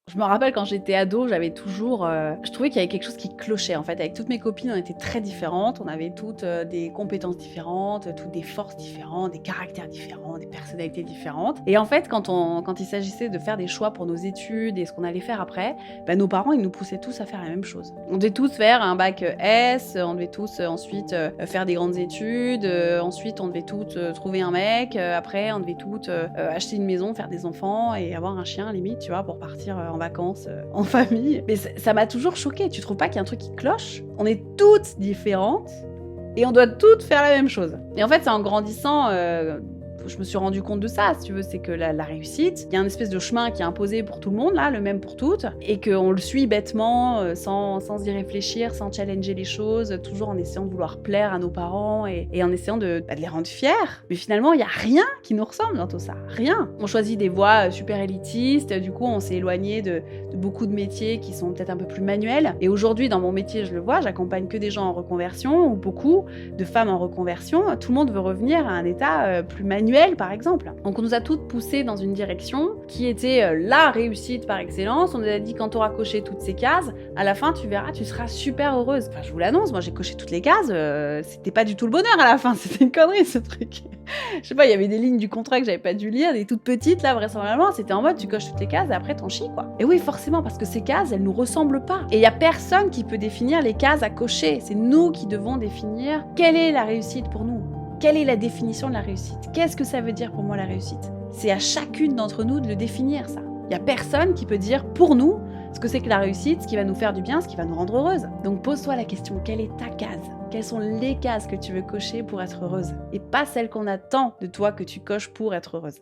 Je me rappelle quand j'étais ado, j'avais toujours, je trouvais qu'il y avait quelque chose qui clochait en fait. Avec toutes mes copines, on était très différentes, on avait toutes des compétences différentes, toutes des forces différentes, des caractères différents, des personnalités différentes. Et en fait, quand il s'agissait de faire des choix pour nos études et ce qu'on allait faire après, nos parents, ils nous poussaient tous à faire la même chose. On devait tous faire un bac S, on devait tous ensuite faire des grandes études, ensuite on devait tous trouver un mec, après on devait tous acheter une maison, faire des enfants et avoir un chien limite, tu vois, pour partir en vacances en famille. Mais ça m'a toujours choquée. Tu trouves pas qu'il y a un truc qui cloche? On est toutes différentes et on doit toutes faire la même chose. Et en fait, c'est en grandissant, je me suis rendu compte de ça, si tu veux, c'est que la réussite, il y a une espèce de chemin qui est imposé pour tout le monde, là, le même pour toutes, et qu'on le suit bêtement, sans y réfléchir, sans challenger les choses, toujours en essayant de vouloir plaire à nos parents et en essayant de les rendre fiers. Mais finalement, il n'y a rien qui nous ressemble dans tout ça, rien. On choisit des voies super élitistes, du coup, on s'est éloigné de beaucoup de métiers qui sont peut-être un peu plus manuels. Et aujourd'hui, dans mon métier, je le vois, j'accompagne que des gens en reconversion, ou beaucoup de femmes en reconversion. Tout le monde veut revenir à un état plus manuel, par exemple. Donc on nous a toutes poussées dans une direction qui était la réussite par excellence. On nous a dit quand tu auras coché toutes ces cases, à la fin tu verras, tu seras super heureuse. Enfin je vous l'annonce, moi j'ai coché toutes les cases, c'était pas du tout le bonheur à la fin, c'était une connerie ce truc. Je sais pas, il y avait des lignes du contrat que j'avais pas dû lire, des toutes petites là vraisemblablement, c'était en mode tu coches toutes les cases et après t'en chies quoi. Et oui forcément parce que ces cases elles nous ressemblent pas. Et il y a personne qui peut définir les cases à cocher, c'est nous qui devons définir quelle est la réussite pour nous. Quelle est la définition de la réussite? Qu'est-ce que ça veut dire pour moi la réussite? C'est à chacune d'entre nous de le définir ça. Il n'y a personne qui peut dire pour nous ce que c'est que la réussite, ce qui va nous faire du bien, ce qui va nous rendre heureuse. Donc pose-toi la question, quelle est ta case? Quelles sont les cases que tu veux cocher pour être heureuse? Et pas celles qu'on attend de toi que tu coches pour être heureuse.